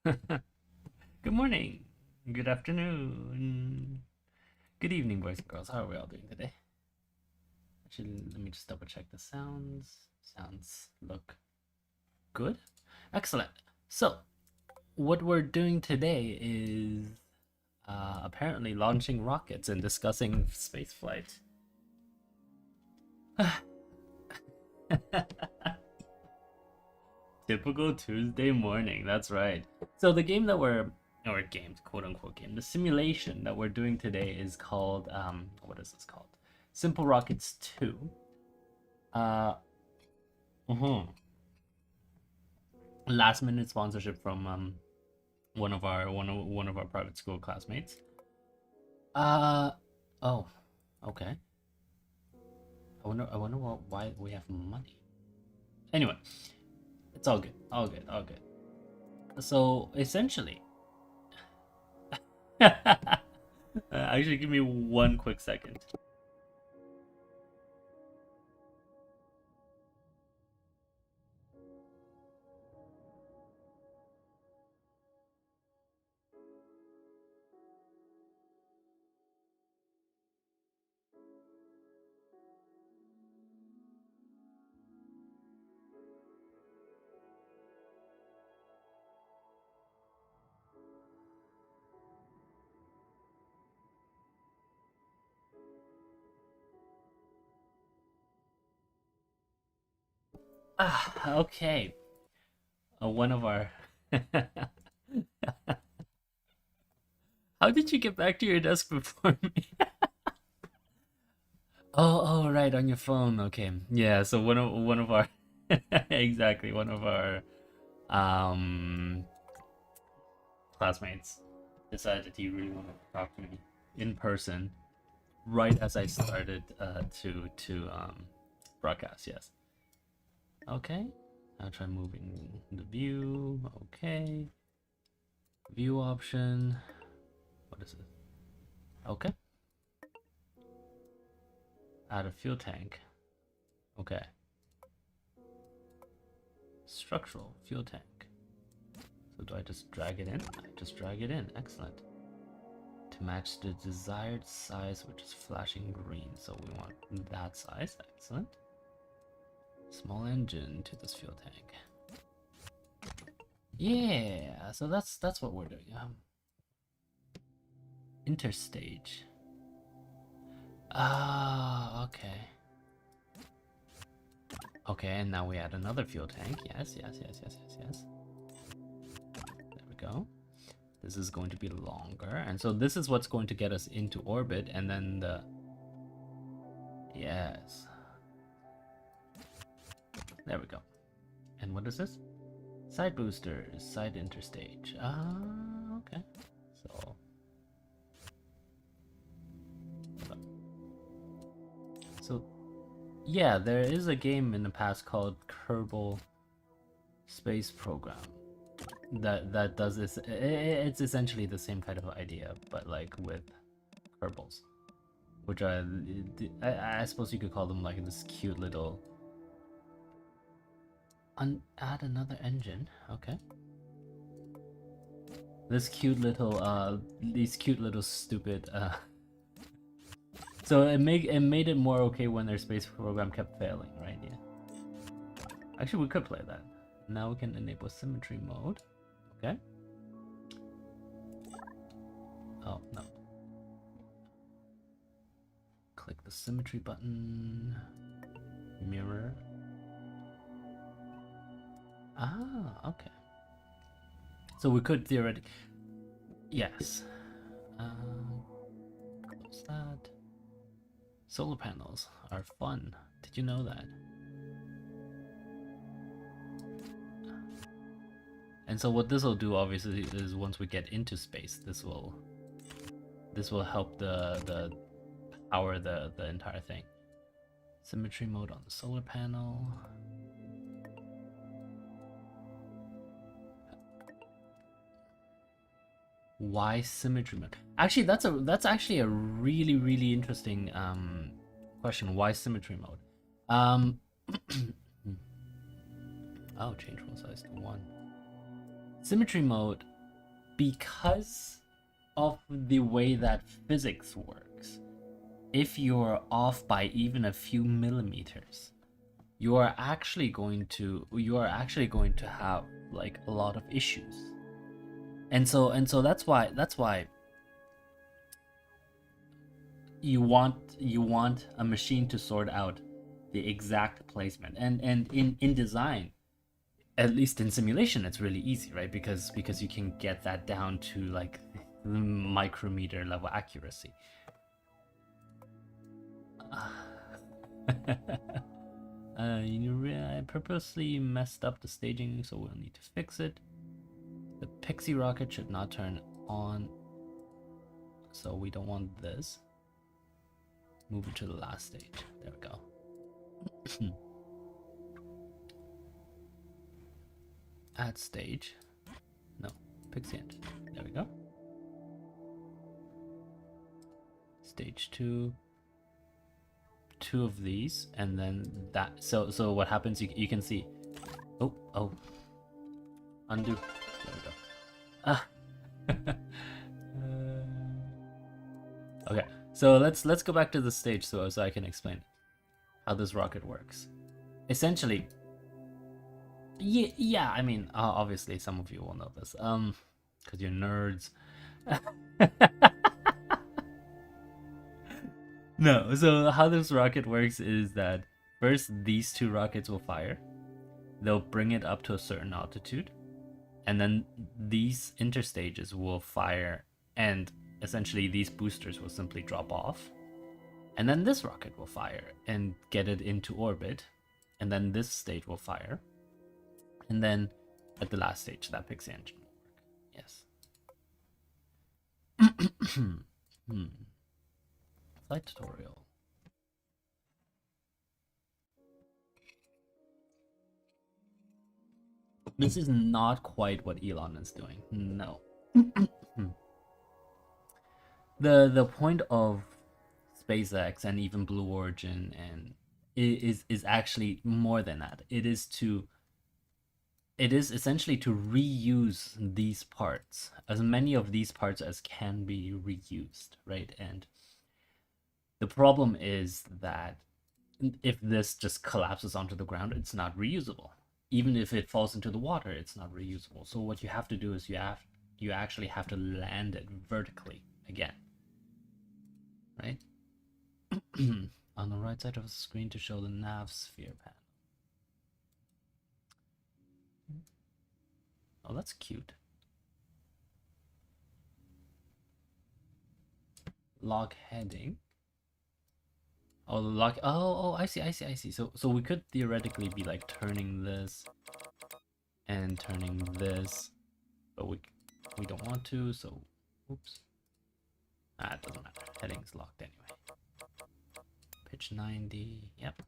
Good morning, good afternoon, good evening, boys and girls. How are we all doing today? Actually, let me just double check the sounds. Sounds look good. Excellent. So, what we're doing today is apparently launching rockets and discussing spaceflight. Typical Tuesday morning. That's right. So the game that or game, quote unquote game, the simulation that we're doing today is called what is this called? SimpleRockets 2. Uh, mhm. Last minute sponsorship from one of our private school classmates. Uh, oh, okay. Why we have money. Anyway, it's all good, all good, all good. So essentially, actually, give me one quick second. Okay. One of our. How did you get back to your desk before me? Oh, right, on your phone. Okay, yeah. So one of our exactly one of our um classmates decided that he really wanted to talk to me in person right as I started to broadcast. Yes. Okay. I'll try moving the view. Okay. View option. What is it? Okay. Add a fuel tank. Okay. Structural fuel tank. So do I just drag it in? I just drag it in. Excellent. To match the desired size, which is flashing green. So we want that size. Excellent. Small engine to this fuel tank. Yeah. So that's what we're doing. Interstage. Ah, okay. Okay, and now we add another fuel tank. Yes, yes, yes, yes, yes, yes. There we go. This is going to be longer. And so this is what's going to get us into orbit. And then the... Yes. There we go. And what is this? Side boosters, side interstage. Ah, okay. So... So, yeah, there is a game in the past called Kerbal Space Program that does this. It's essentially the same kind of idea, but like with Kerbals, which are I suppose you could call them like this cute little. Add another engine, okay. This cute little these cute little stupid So it made it more okay when their space program kept failing, right? Yeah. Actually, we could play that. Now we can enable symmetry mode. Okay. Oh no. Click the symmetry button. Mirror. Ah, okay. So we could theoretically. Yes. Close that. Solar panels are fun. Did you know that? And so what this will do, obviously, is once we get into space, this will help the power the entire thing. Symmetry mode on the solar panel. Why symmetry mode? Actually, that's actually a really interesting question. Why symmetry mode? Um, oh, change roll size to 1. Symmetry mode. because of the way that physics works, if you're off by even a few millimeters, you are actually going to have like a lot of issues. And so that's why you want a machine to sort out the exact placement. And in design, at least in simulation, it's really easy, right? Because you can get that down to like micrometer level accuracy. I purposely messed up the staging, so we'll need to fix it. The pixie rocket should not turn on, so we don't want this. Move it to the last stage. There we go. Add stage. No, pixie engine. There we go. Stage 2. 2 of these, and then that. So what happens? You can see. Oh. Undo. There we go. Ah. Okay. So let's go back to the stage so I can explain how this rocket works. Essentially, yeah. I mean, obviously some of you will know this, because you're nerds. No. So how this rocket works is that first these 2 rockets will fire. They'll bring it up to a certain altitude, and then these interstages will fire, and essentially these boosters will simply drop off, and then this rocket will fire and get it into orbit, and then this stage will fire, and then at the last stage that pixie engine will work. Yes. Flight tutorial. This is not quite what Elon is doing. No. The point of SpaceX and even Blue Origin and is actually more than that. It is essentially to reuse these parts, as many of these parts as can be reused, right? And the problem is that if this just collapses onto the ground, it's not reusable. Even if it falls into the water, it's not reusable. So what you have to do is you actually have to land it vertically again, right? On the right side of the screen to show the nav sphere panel. Oh, that's cute. Log heading. Oh, the log. Oh, I see. So we could theoretically be like turning this and turning this, but we don't want to. So, oops. It doesn't matter. Heading's locked anyway. Pitch 90. Yep.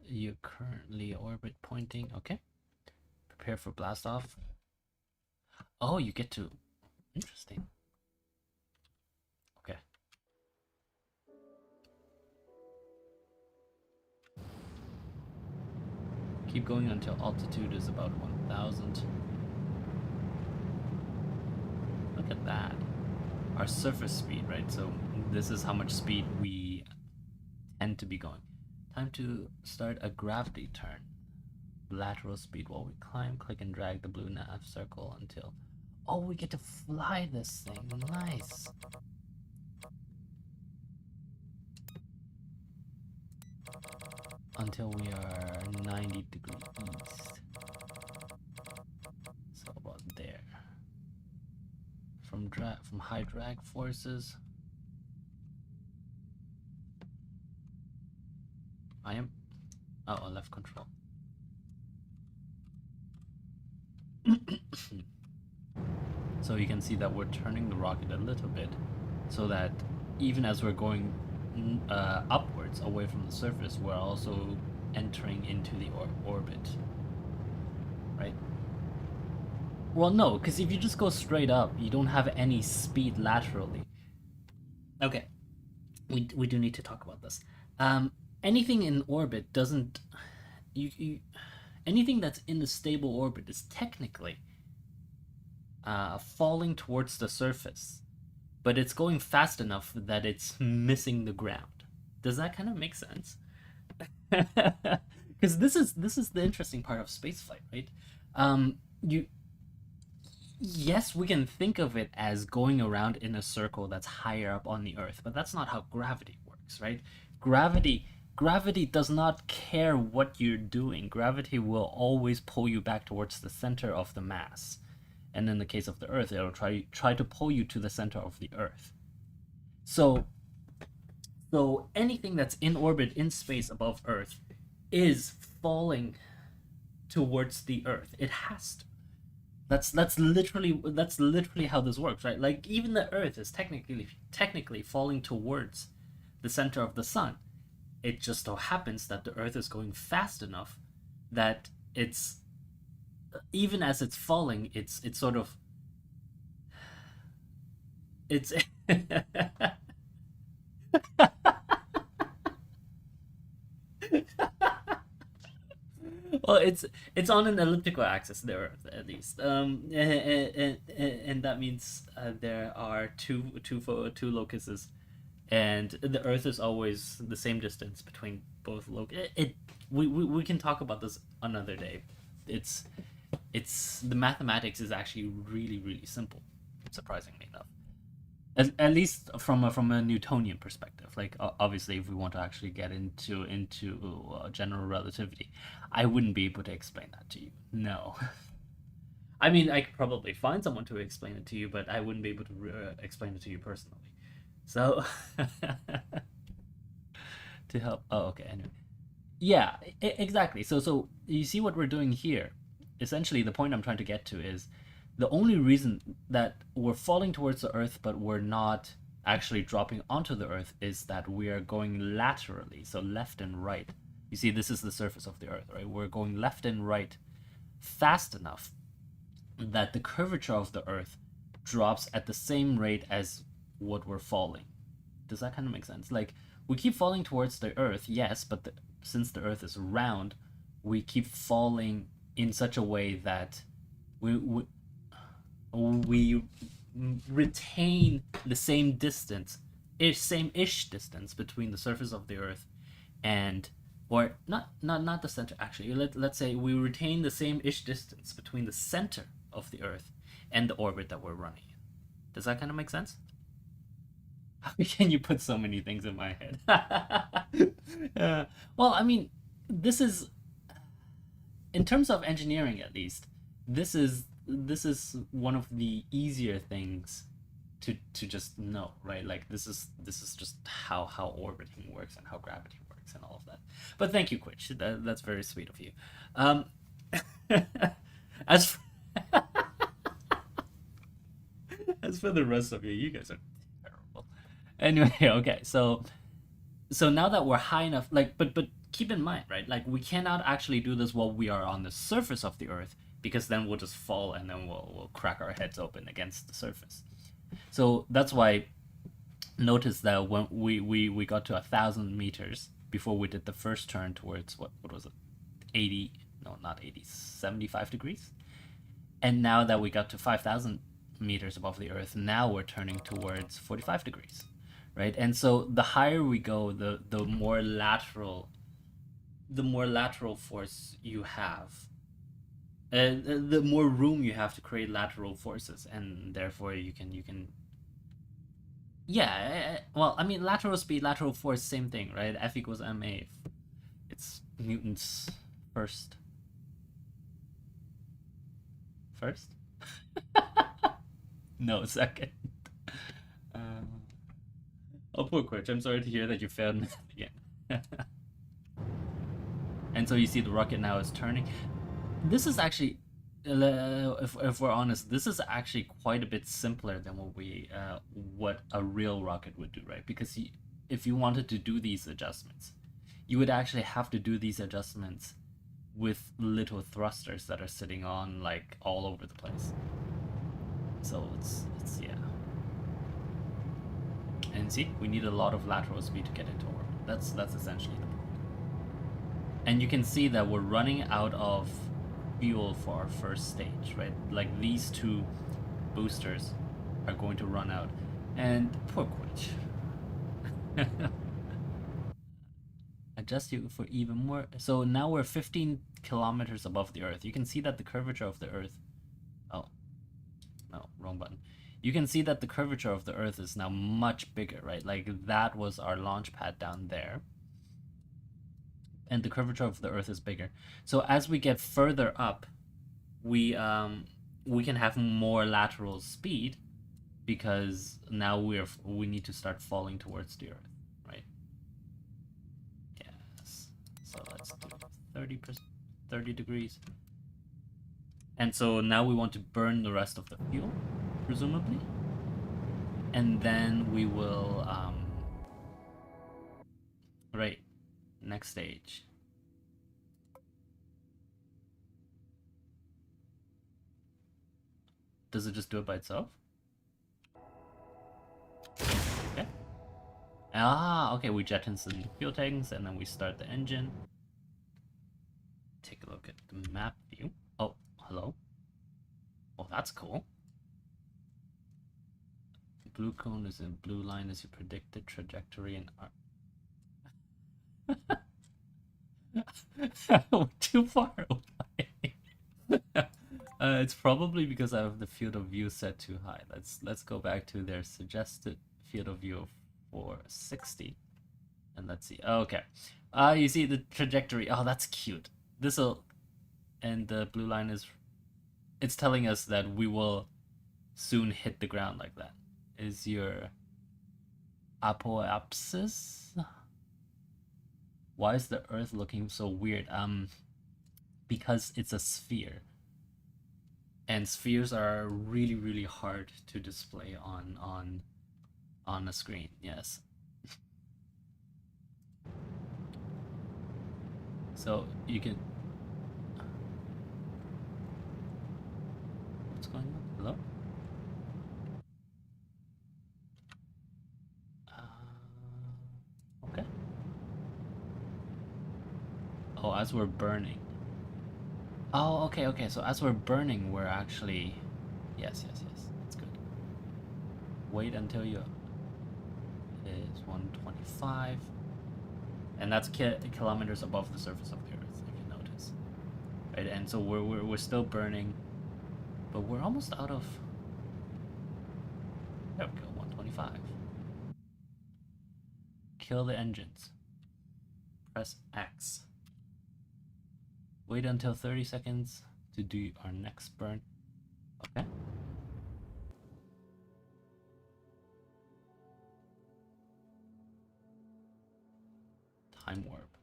You're currently orbit pointing. Okay. Prepare for blast off. Oh, you get to. Interesting. Okay. Keep going until altitude is about 1,000. Look at that. Our surface speed, right? So this is how much speed we tend to be going. Time to start a gravity turn. Lateral speed while we climb. Click and drag the blue nav circle until... Oh, we get to fly this thing. Nice. Until we are 90 degrees east. So about there. From high drag forces. I am... Oh, left control. So you can see that we're turning the rocket a little bit so that even as we're going upwards away from the surface, we're also entering into the orbit, right? Well, no, because if you just go straight up, you don't have any speed laterally. Okay, we do need to talk about this. Anything in orbit doesn't... anything that's in a stable orbit is technically falling towards the surface, but it's going fast enough that it's missing the ground. Does that kind of make sense? Because this is the interesting part of spaceflight, right? You Yes, we can think of it as going around in a circle that's higher up on the Earth, but that's not how gravity works, right? Gravity gravity does not care what you're doing. Gravity will always pull you back towards the center of the mass. And in the case of the Earth, it'll try to pull you to the center of the Earth. So so anything that's in orbit in space above Earth is falling towards the Earth. It has to. That's literally how this works, right? Like even the Earth is technically falling towards the center of the sun. It just so happens that the Earth is going fast enough that it's even as it's falling, it's sort of it's well, it's on an elliptical axis, the Earth at least, and that means there are two locuses, and the Earth is always the same distance between both we can talk about this another day. It's it's the mathematics is actually really simple, surprisingly enough. At least from a Newtonian perspective. Like obviously, if we want to actually get into general relativity, I wouldn't be able to explain that to you. No, I mean I could probably find someone to explain it to you, but I wouldn't be able to explain it to you personally. So to help. Oh, okay. Anyway, yeah, exactly. So you see what we're doing here. Essentially, the point I'm trying to get to is the only reason that we're falling towards the Earth but we're not actually dropping onto the Earth is that we are going laterally, so left and right. You see, this is the surface of the Earth, right? We're going left and right fast enough that the curvature of the Earth drops at the same rate as what we're falling. Does that kind of make sense? Like, we keep falling towards the Earth, yes, but since the Earth is round, we keep falling in such a way that we retain the same distance, same-ish distance between the surface of the Earth and, or not the center actually. Let's say we retain the same-ish distance between the center of the Earth and the orbit that we're running in. Does that kind of make sense? How can you put so many things in my head? Well, I mean, this is in terms of engineering at least. This is one of the easier things to just know, right? Like this is just how orbiting works and how gravity works and all of that. But thank you, Quitch. That's very sweet of you. Um, as for, as for the rest of you, you guys are terrible. Anyway, okay, so now that we're high enough, like, but keep in mind, right? Like, we cannot actually do this while we are on the surface of the Earth, because then we'll just fall and then we'll crack our heads open against the surface. So that's why notice that when we got to 1,000 meters before we did the first turn towards what was it, 80, no, not 80, 75 degrees, and now that we got to 5,000 meters above the Earth, now we're turning towards 45 degrees, right? And so the higher we go, the more lateral force you have, the more room you have to create lateral forces, and therefore you can yeah, well, I mean, lateral speed, lateral force, same thing, right? F equals ma. It's Newton's first first no, second. um, oh, poor Quitch, I'm sorry to hear that you failed math again. And so you see the rocket now is turning. This is actually, if we're honest, this is actually quite a bit simpler than what a real rocket would do, right? Because if you wanted to do these adjustments, you would actually have to do these adjustments with little thrusters that are sitting on like all over the place. So it's yeah. And see, we need a lot of lateral speed to get into orbit. That's essentially the point. And you can see that we're running out of fuel for our first stage, right? Like these two boosters are going to run out. And poor Quitch. Adjust you for even more. So now we're 15 kilometers above the Earth. You can see that the curvature of the Earth. Oh, no, wrong button. You can see that the curvature of the Earth is now much bigger, right? Like that was our launch pad down there. And the curvature of the Earth is bigger. So as we get further up, we can have more lateral speed because now we need to start falling towards the Earth, right? Yes. So let's do 30 degrees. And so now we want to burn the rest of the fuel, presumably. And then we will, right, next stage. Does it just do it by itself? Okay. Ah, okay, we jettison the fuel tanks and then we start the engine. Take a look at the map view. Oh, hello. Oh, that's cool. Blue cone is in blue line as your predicted trajectory and too far away. It's probably because I have the field of view set too high. Let's go back to their suggested field of view of 460, and let's see. Okay, you see the trajectory. Oh, that's cute. This'll, and the blue line is, it's telling us that we will soon hit the ground like that. Is your apoapsis? Why is the Earth looking so weird? Because it's a sphere. And spheres are really, really hard to display on a screen. Yes. So you can. What's going on? Hello. Okay. Oh, as we're burning. Oh, okay, okay. So as we're burning, we're actually. Yes, yes, yes. That's good. Wait until you is 125, and that's kilometers above the surface of the Earth, if you notice. Right, and so we're still burning, but we're almost out of. There we go, 125. Kill the engines. Press X. Wait until 30 seconds to do our next burn. Okay. Time warp.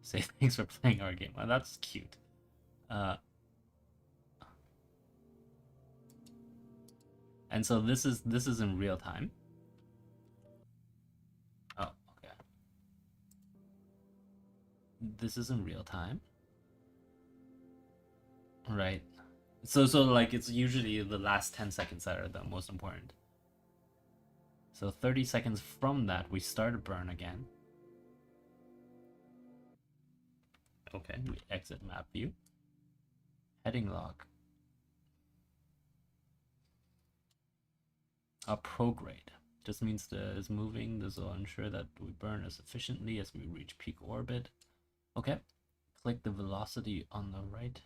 Say thanks for playing our game. Well, that's cute. And so this is in real time. Oh, okay. This is in real time. Right. So like it's usually the last 10 seconds that are the most important. So 30 seconds from that, we start a burn again. Okay, we exit map view. Heading log. A prograde just means is moving. This will ensure that we burn as efficiently as we reach peak orbit. Okay, click the velocity on the right.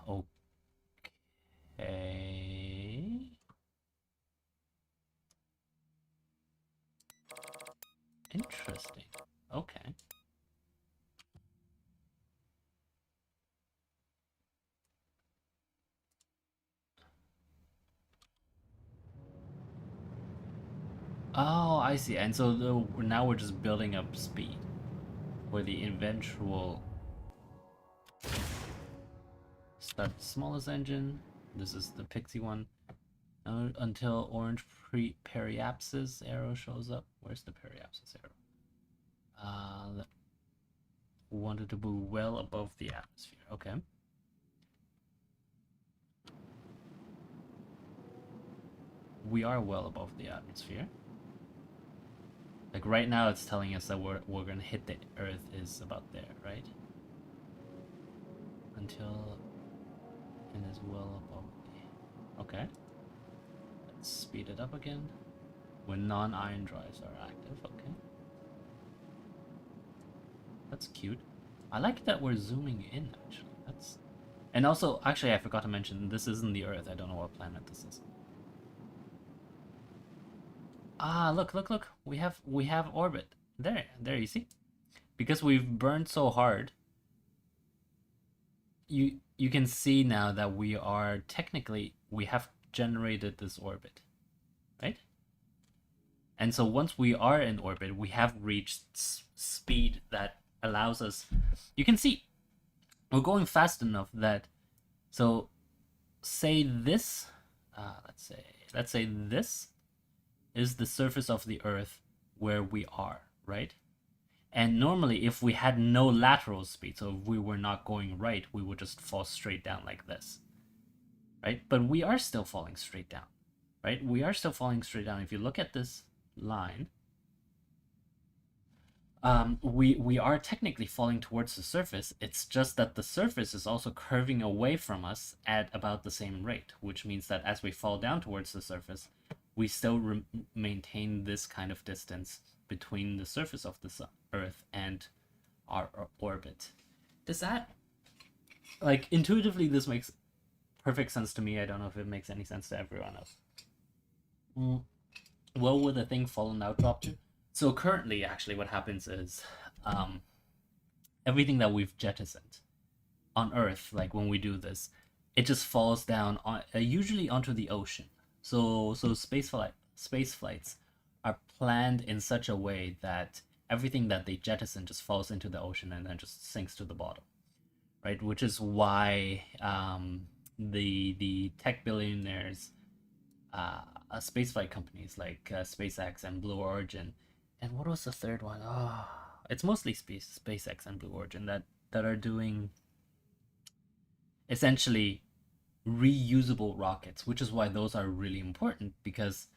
Okay. Interesting. Okay. Oh, I see. And so now we're just building up speed for the eventual start the smallest engine. This is the Pixie one. Until orange periapsis arrow shows up. Where's the periapsis arrow? Wanted to be well above the atmosphere. Okay. we are well above the atmosphere. Like right now, it's telling us that we're gonna hit the Earth is about there, right? Until it is well above the... Okay. Let's speed it up again. When non-ion drives are active, okay. That's cute. I like that we're zooming in, actually. That's... And also, actually, I forgot to mention, this isn't the Earth. I don't know what planet this is. Ah, look, look, look. We have orbit. There, you see? Because we've burned so hard, you can see now that we are technically, we have generated this orbit, right? And so once we are in orbit, we have reached speed that allows us, you can see, we're going fast enough that, so say this, let's say this is the surface of the Earth where we are, right? And normally, if we had no lateral speed, so if we were not going right, we would just fall straight down like this, right? But we are still falling straight down, right? We are still falling straight down. If you look at this line, we are technically falling towards the surface. It's just that the surface is also curving away from us at about the same rate, which means that as we fall down towards the surface, we still maintain this kind of distance between the surface of the Earth and our orbit. Does that, like, intuitively this makes perfect sense to me. I don't know if it makes any sense to everyone else. What would the thing fallen out drop to? So currently, actually, what happens is everything that we've jettisoned on Earth, like when we do this, it just falls down on, usually onto the ocean. So space flights are planned in such a way that everything that they jettison just falls into the ocean and then just sinks to the bottom, right? Which is why the tech billionaires, spaceflight companies like SpaceX and Blue Origin, and what was the third one? Oh, it's mostly SpaceX and Blue Origin that are doing essentially reusable rockets, which is why those are really important, because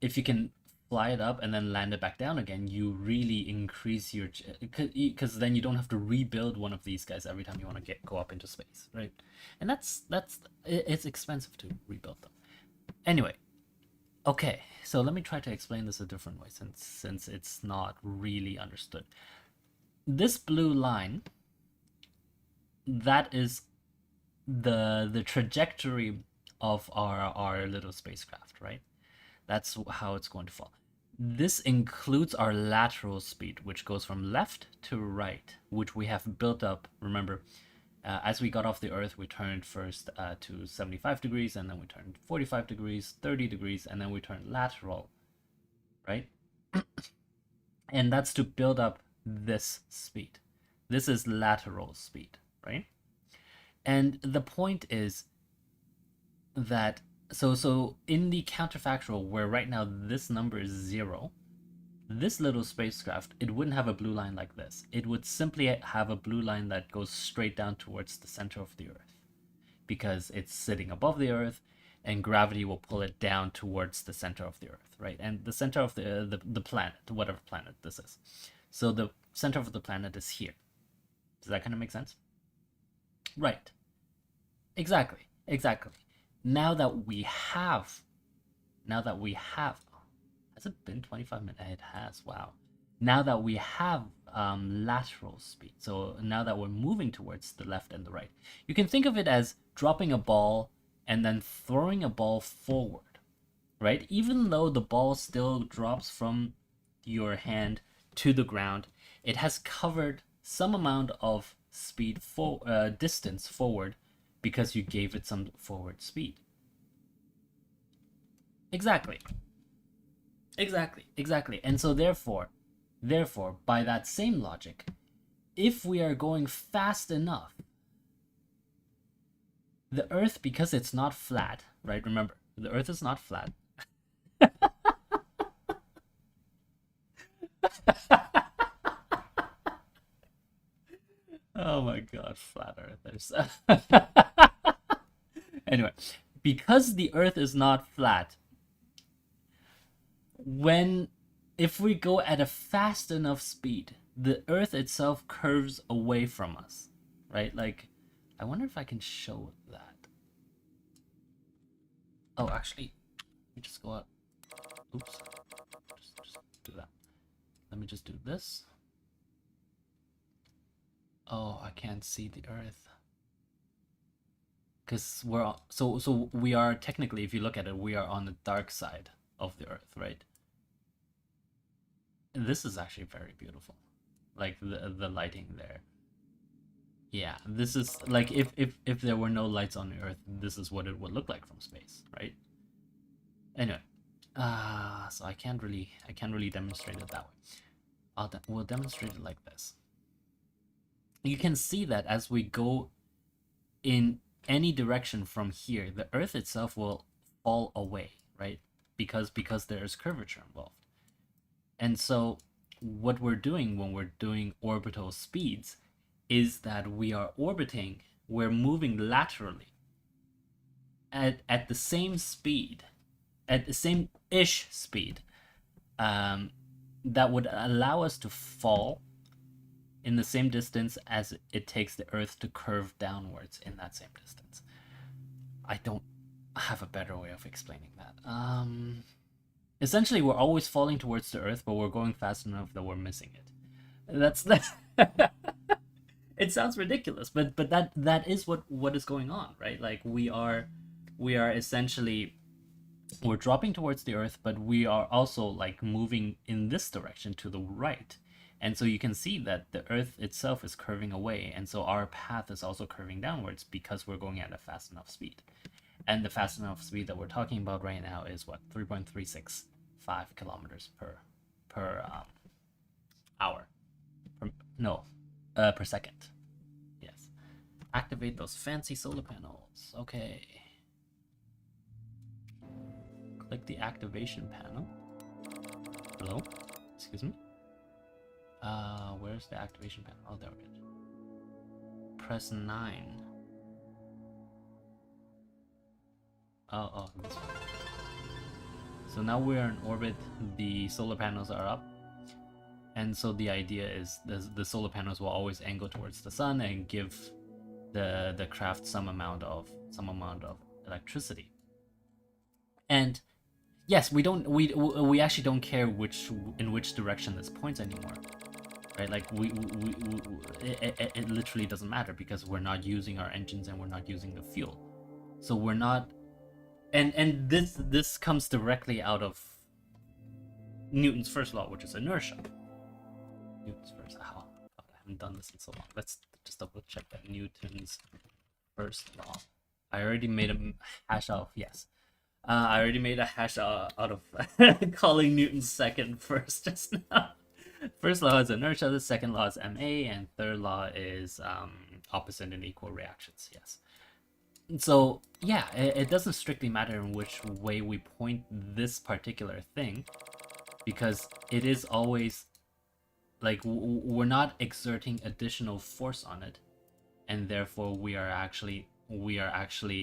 if you can fly it up and then land it back down again, you really increase your, because then you don't have to rebuild one of these guys every time you want to go up into space, right? And that's it's expensive to rebuild them. Anyway, okay, so let me try to explain this a different way, since it's not really understood. This blue line, that is the trajectory of our little spacecraft, right? That's how it's going to fall. This includes our lateral speed, which goes from left to right, which we have built up. Remember, as we got off the Earth, we turned first to 75 degrees, and then we turned 45 degrees, 30 degrees, and then we turned lateral, right? And that's to build up this speed. This is lateral speed, right? And the point is that, so in the counterfactual, where right now this number is 0, this little spacecraft, it wouldn't have a blue line like this. It would simply have a blue line that goes straight down towards the center of the Earth, because it's sitting above the Earth, and gravity will pull it down towards the center of the Earth, right? And the center of the planet, whatever planet this is. So the center of the planet is here. Does that kind of make sense? Right. Exactly. Now that we have, has it been 25 minutes? It has, wow. Now that we have lateral speed, so now that we're moving towards the left and the right, you can think of it as dropping a ball and then throwing a ball forward, right? Even though the ball still drops from your hand to the ground, it has covered some amount of speed distance forward, because you gave it some forward speed. Exactly. And so therefore, by that same logic, if we are going fast enough, the Earth, because it's not flat, right? Remember, the Earth is not flat. Oh my god, flat earthers. Anyway, because the Earth is not flat, if we go at a fast enough speed, the Earth itself curves away from us, right? Like, I wonder if I can show that. Oh, actually, let me just go out. Oops. Just do that. Let me just do this. Oh, I can't see the Earth. Because so we are technically, if you look at it, we are on the dark side of the Earth, right? This is actually very beautiful, like the lighting there. Yeah, this is like if there were no lights on the Earth, this is what it would look like from space, right? Anyway, so I can't really demonstrate it that way. We'll demonstrate it like this. You can see that as we go in any direction from here, the Earth itself will fall away, right? Because there is curvature involved. And so what we're doing when we're doing orbital speeds is that we're moving laterally at the same speed, at the same ish speed, that would allow us to fall in the same distance as it takes the Earth to curve downwards in that same distance. I don't have a better way of explaining that. Essentially, we're always falling towards the Earth, but we're going fast enough that we're missing it. That's it sounds ridiculous, but that is what is going on, right? Like we are essentially, we're dropping towards the Earth, but we are also like moving in this direction to the right. And so you can see that the Earth itself is curving away, and so our path is also curving downwards because we're going at a fast enough speed. And the fast enough speed that we're talking about right now is what, 3.365 kilometers per hour. Per second. Yes. Activate those fancy solar panels. Okay. Click the activation panel. Hello? Excuse me? Where's the activation panel? Oh, there it is. Press 9. Oh, this one. So now we're in orbit, the solar panels are up. And so the idea is the solar panels will always angle towards the sun and give the craft some amount of electricity. And yes, we actually don't care in which direction this points anymore, right? Like it literally doesn't matter because we're not using our engines and we're not using the fuel, so we're not. And this comes directly out of Newton's first law, which is inertia. Newton's first. Oh, I haven't done this in so long. Let's just double check that Newton's first law. I already made a hash out of, yes. I already made a hash out of calling Newton's second first just now. First law is inertia, the second law is ma, and third law is opposite and equal reactions. Yes. So yeah, it doesn't strictly matter in which way we point this particular thing, because it is always like we're not exerting additional force on it, and therefore we are actually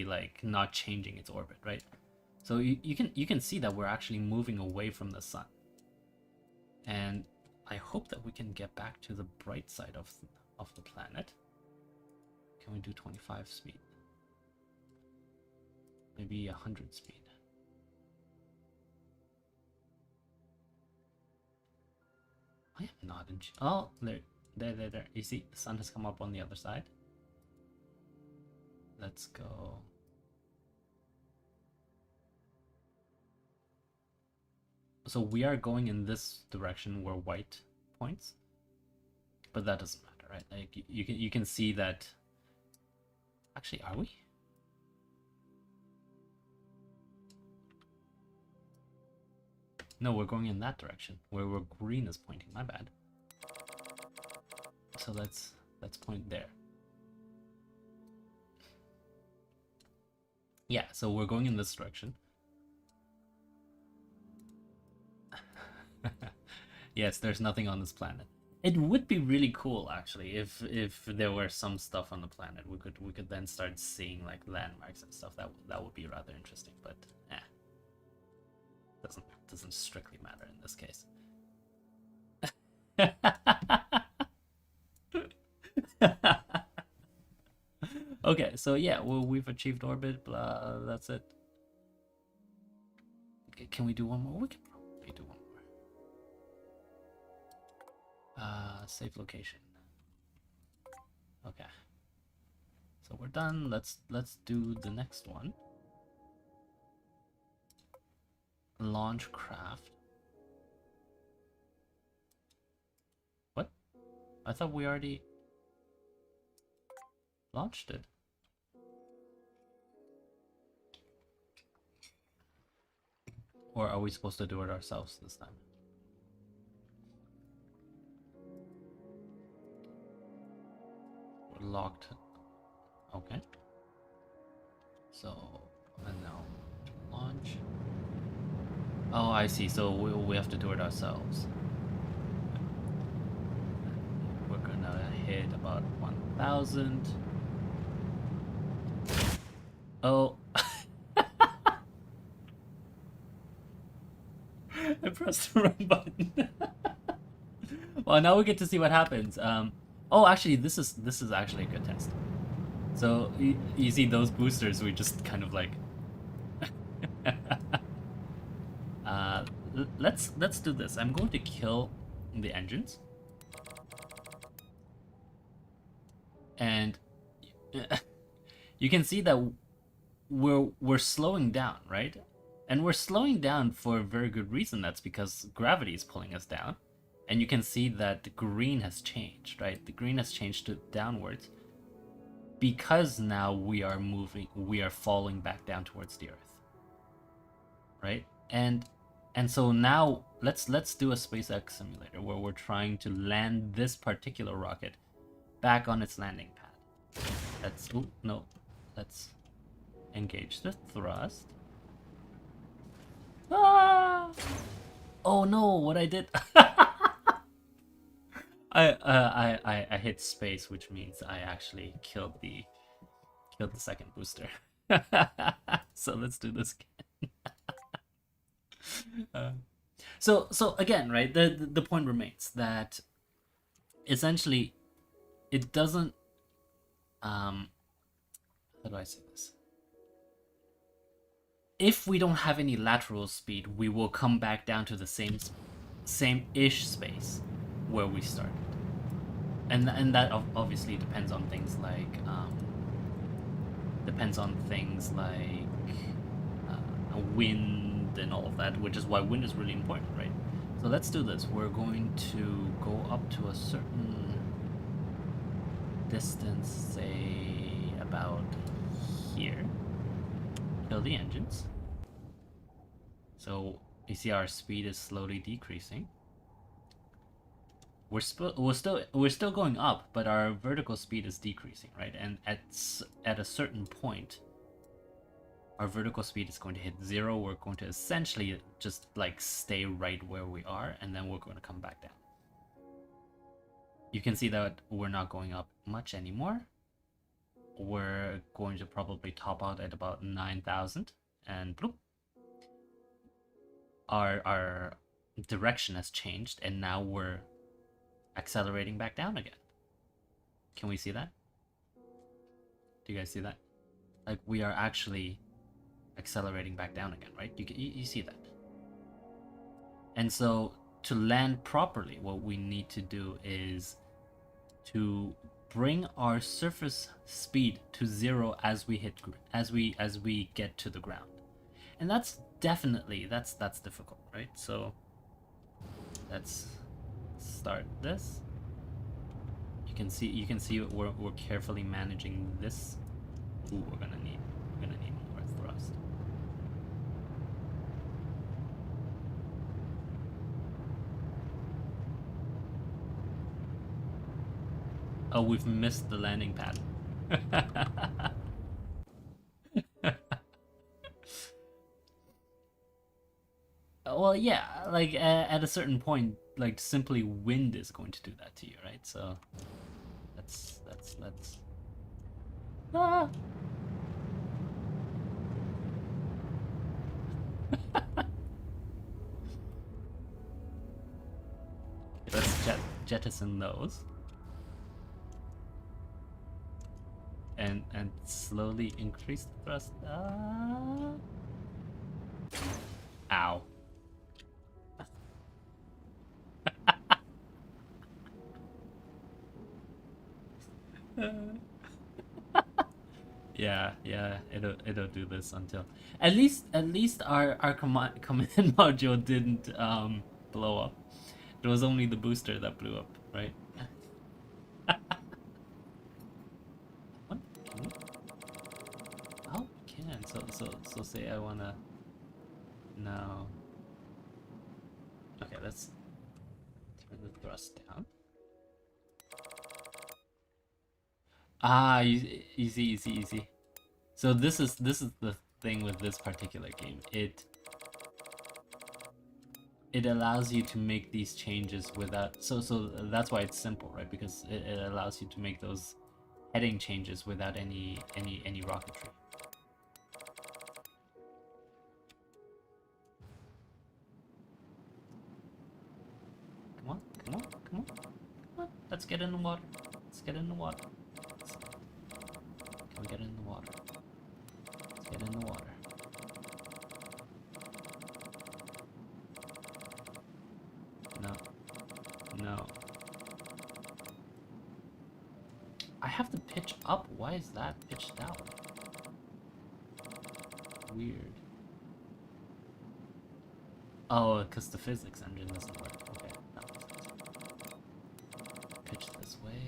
like not changing its orbit, right? So you can see that we're actually moving away from the sun, and I hope that we can get back to the bright side of the planet. Can we do 25 speed? Maybe 100 speed. I am not in. Oh, there. You see, the sun has come up on the other side. Let's go. So we are going in this direction where white points, but that doesn't matter, right? Like you can see that. Actually, are we? No, we're going in that direction where green is pointing. My bad. So let's point there. Yeah, so we're going in this direction. Yes, there's nothing on this planet. It would be really cool actually if there were some stuff on the planet. We could then start seeing like landmarks and stuff. That would be rather interesting, but doesn't strictly matter in this case. Okay, so yeah, well, we've achieved orbit, blah, that's it. Okay, can we do one more? We can probably do one more. Save location. Okay. So we're done. Let's do the next one. Launch craft. What? I thought we already launched it. Or are we supposed to do it ourselves this time? We're locked. Okay. So, and now launch. Oh, I see. So we have to do it ourselves. We're gonna hit about 1,000. Oh. I pressed the wrong button. Well, now we get to see what happens. Oh, actually, this is actually a good test. So you see those boosters, we just kind of like. Let's do this. I'm going to kill the engines, and you can see that we're slowing down, right? And we're slowing down for a very good reason. That's because gravity is pulling us down. And you can see that the green has changed, right? The green has changed to downwards because now we are falling back down towards the Earth, right? And so now let's do a SpaceX simulator where we're trying to land this particular rocket back on its landing pad. Let's engage the thrust. Ah! Oh no, what I did. I hit space, which means I actually killed the second booster. So let's do this again. So again, right? The point remains that essentially it doesn't. How do I say this? If we don't have any lateral speed, we will come back down to the same-ish space where we started, and that obviously depends on things like wind and all of that, which is why wind is really important, right? So let's do this. We're going to go up to a certain distance, say about here. Kill the engines. So you see our speed is slowly decreasing. We're still going up, but our vertical speed is decreasing, right? And at a certain point, our vertical speed is going to hit 0. We're going to essentially just like stay right where we are, and then we're going to come back down. You can see that we're not going up much anymore. We're going to probably top out at about 9,000, and bloop, our direction has changed, and now we're accelerating back down again. Can we see that? Do you guys see that? Like, we are actually accelerating back down again, right? You see that. And so to land properly, what we need to do is to bring our surface speed to 0 as we get to the ground. And that's definitely that's difficult, right? So let's start this. You can see we're carefully managing this. Ooh, we're gonna need more thrust. Oh, we've missed the landing pad. Well, yeah, like at a certain point, like simply wind is going to do that to you, right? So let's ah! jettison those. And slowly increase the thrust. Ow. Yeah, it'll do this until at least our command module didn't blow up. It was only the booster that blew up, right? What? Can we? Oh, we can. So say I wanna. No. Okay, let's turn the thrust down. Ah, easy. So this is the thing with this particular game. It allows you to make these changes without. So that's why it's simple, right? Because it allows you to make those heading changes without any rocketry. Come on. Let's get in the water. Can we get in the water? Let's get in the water. No. I have to pitch up. Why is that pitched down? Weird. Oh, because the physics engine doesn't work. Okay, that makes sense. Pitch this way.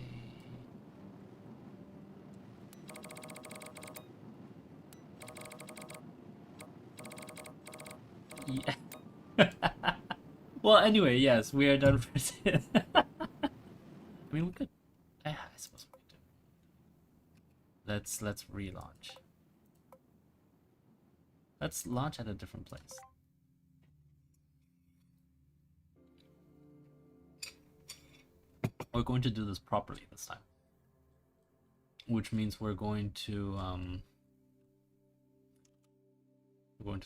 Yeah. Well, anyway, yes, we are done for today. I mean, we could. I suppose we could do. Let's relaunch. Let's launch at a different place. We're going to do this properly this time, which means we're going to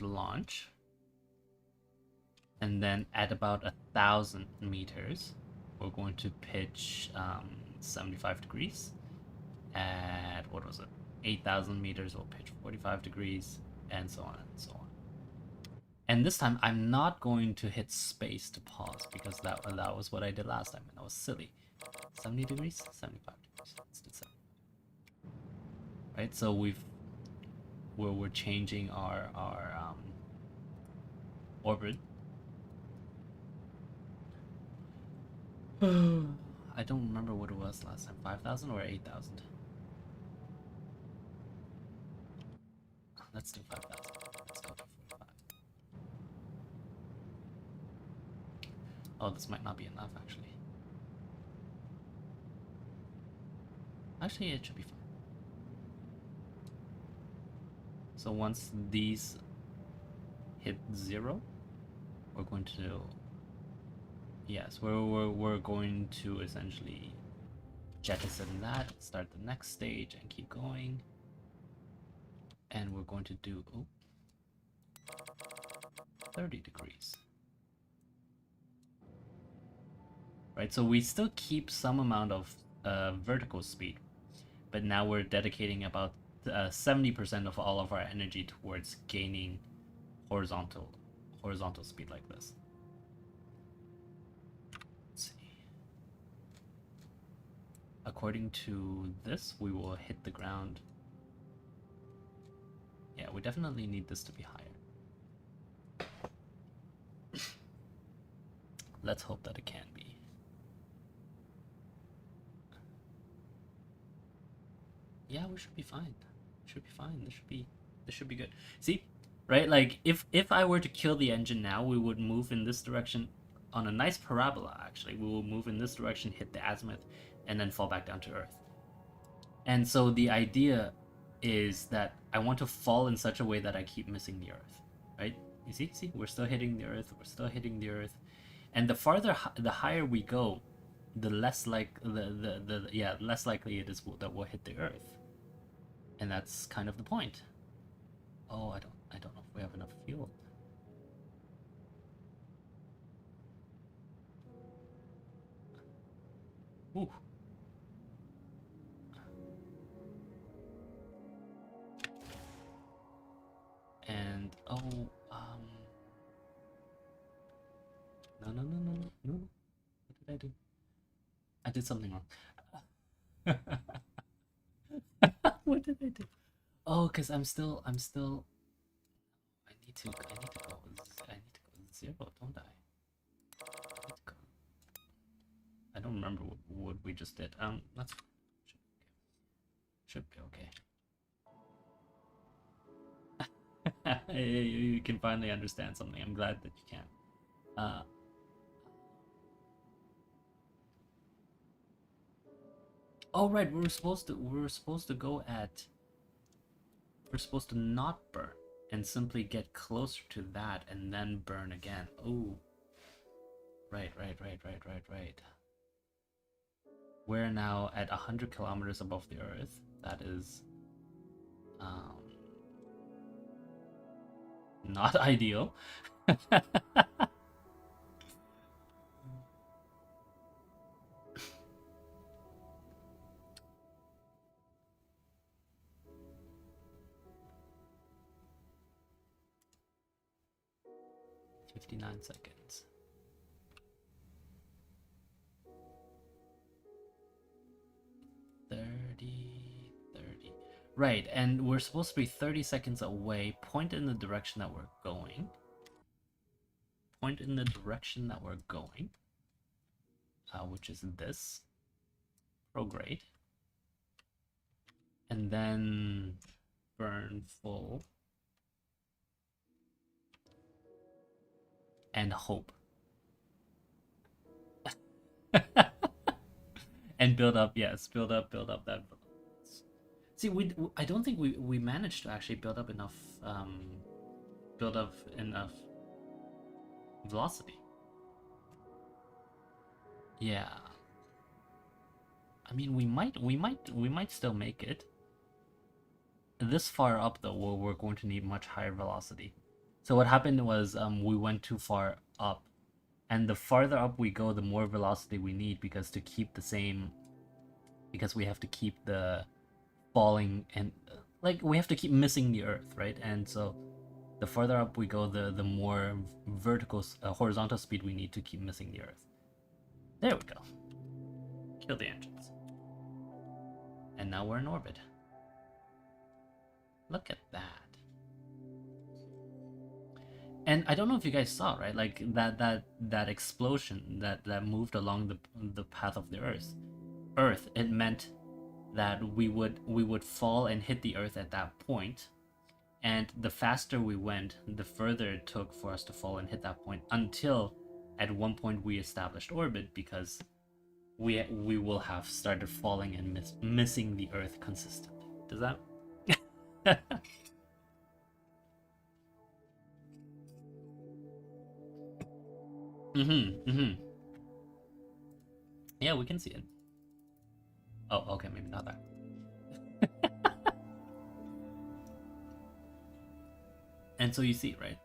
launch, and then at about 1,000 meters, we're going to pitch 75 degrees. At what was it? 8,000 meters, we'll pitch 45 degrees, and so on and so on. And this time, I'm not going to hit space to pause because that was what I did last time, and that was silly. 70 degrees, 75 degrees. Let's do 70. Right, so we're changing our orbit. I don't remember what it was last time. 5,000 or 8,000? Let's do 5,000. Let's go to 45. Oh, this might not be enough, actually. Actually, it should be fine. So once these hit 0, we're going to... Yes, we're going to essentially jettison that, start the next stage, and keep going. And we're going to do 30 degrees. Right, so we still keep some amount of vertical speed, but now we're dedicating about 70% of all of our energy towards gaining horizontal speed like this. Let's see. According to this, we will hit the ground. Yeah, we definitely need this to be higher. Let's hope that it can be. Yeah, we should be fine. Should be fine. This should be good. See, right? Like if I were to kill the engine now, we would move in this direction on a nice parabola. Actually, we will move in this direction, hit the azimuth, and then fall back down to Earth. And so the idea is that I want to fall in such a way that I keep missing the Earth, right? You see, we're still hitting the Earth. And the higher we go, the less like less likely it is that we'll hit the Earth. And that's kind of the point. Oh, I don't know if we have enough fuel. Ooh. And oh, no, no, no, no, no, no. What did I do? I did something wrong. What did I do? Oh, cause I'm still. I need to go. I need to go 0, don't I? I need to go. I don't remember what we just did. That's should be okay. You can finally understand something. I'm glad that you can. Oh right, we were supposed to go at. We're supposed to not burn and simply get closer to that and then burn again. Oh. Right. We're now at 100 kilometers above the Earth. That is not ideal. 59 seconds. 30. Right, and we're supposed to be 30 seconds away. Point in the direction that we're going. Which is this. Prograde. And then burn full. And hope. And build up, yes, build up that. See, I don't think we managed to actually build up enough velocity. Yeah. I mean, we might still make it. This far up though, we're going to need much higher velocity. So what happened was we went too far up, and the farther up we go, the more velocity we need because we have to keep the falling and like we have to keep missing the Earth, right? And so the farther up we go, the more horizontal speed we need to keep missing the Earth. There we go. Kill the engines. And now we're in orbit. Look at that. And I don't know if you guys saw, right? Like that explosion that moved along the path of the Earth. It meant that we would fall and hit the Earth at that point, and the faster we went, the further it took for us to fall and hit that point, until at one point we established orbit, because we will have started falling and missing the Earth consistently. Does that? Yeah, we can see it. Oh, okay, maybe not that. And so you see, right?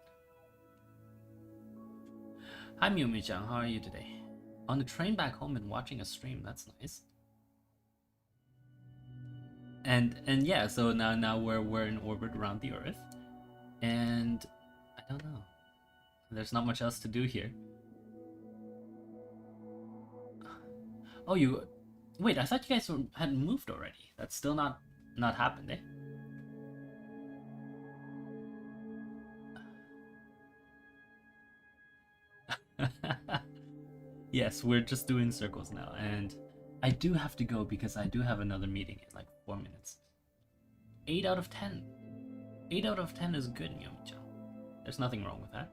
Hi Miumi-chan, how are you today? On the train back home and watching a stream, that's nice. And yeah, so now we're in orbit around the Earth, and I don't know. There's not much else to do here. Oh, you wait! I thought you guys had moved already. That's still not happened, eh? Yes, we're just doing circles now, and I do have to go because I do have another meeting in like 4 minutes. 8 out of 10. 8 out of 10 is good, Miyomi-chan. There's nothing wrong with that.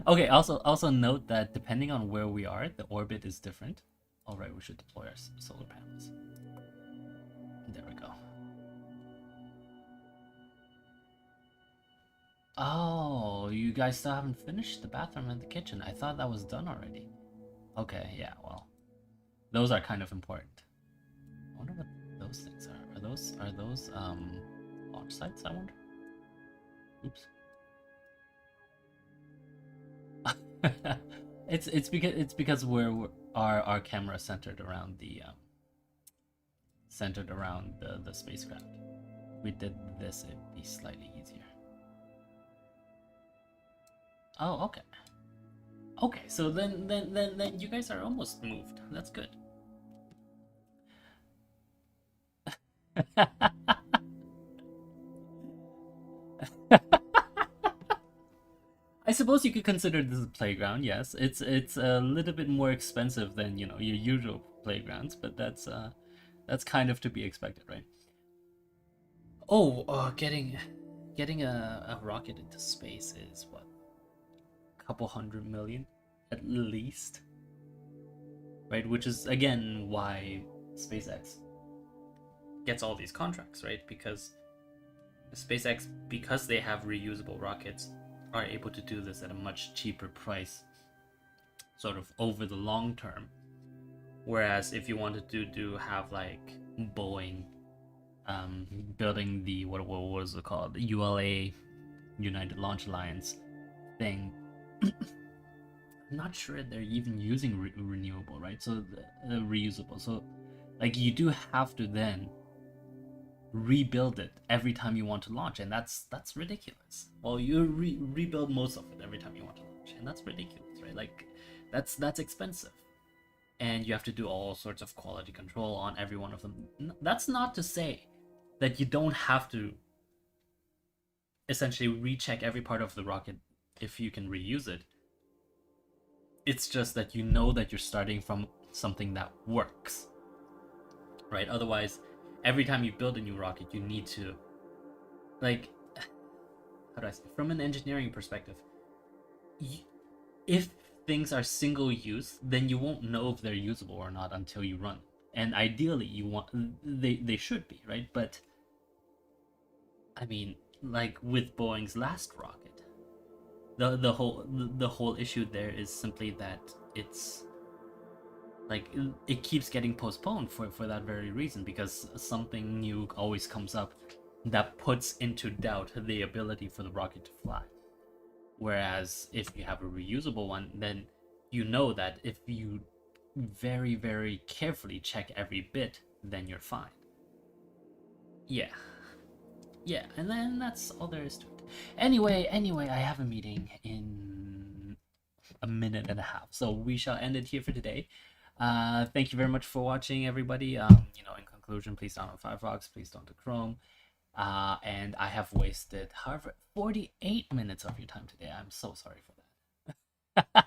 Okay, also note that depending on where we are, the orbit is different. Alright, we should deploy our solar panels. There we go. Oh, you guys still haven't finished the bathroom and the kitchen. I thought that was done already. Okay, yeah, well. Those are kind of important. I wonder what those things are. Are those launch sites, I wonder? Oops. it's because our camera centered around the spacecraft. We did this, it'd be slightly easier. Oh, okay. Okay, so then you guys are almost moved. That's good. I suppose you could consider this a playground. Yes, it's a little bit more expensive than your usual playgrounds, but that's kind of to be expected, right? Oh, getting a rocket into space is what, a couple 100 million at least, right? Which is again why SpaceX gets all these contracts, right? Because SpaceX, because they have reusable rockets, are able to do this at a much cheaper price, sort of over the long term. Whereas if you wanted to do have like Boeing building the what was it called, the ULA, United Launch Alliance thing, I'm not sure they're even using renewable, right? So reusable. So like you do have to then rebuild it every time you want to launch, and that's ridiculous. Well, you rebuild most of it every time you want to launch, and that's ridiculous, right? Like that's expensive, and you have to do all sorts of quality control on every one of them. That's not to say that you don't have to essentially recheck every part of the rocket if you can reuse it. It's just that you know that you're starting from something that works, right? Otherwise, every time you build a new rocket, you need to, like, how do I say, from an engineering perspective, if things are single use, then you won't know if they're usable or not until you run. And ideally, they should be, right? But I mean, like with Boeing's last rocket, the whole issue there is simply that it's like it keeps getting postponed for that very reason, because something new always comes up that puts into doubt the ability for the rocket to fly. Whereas if you have a reusable one, then you know that if you very, very carefully check every bit, then you're fine. Yeah. Yeah, and then that's all there is to it. Anyway, I have a meeting in a minute and a half, so we shall end it here for today. Thank you very much for watching, everybody. In conclusion, please download Firefox, please don't do Chrome. And I have wasted, however, 48 minutes of your time today. I'm so sorry for that.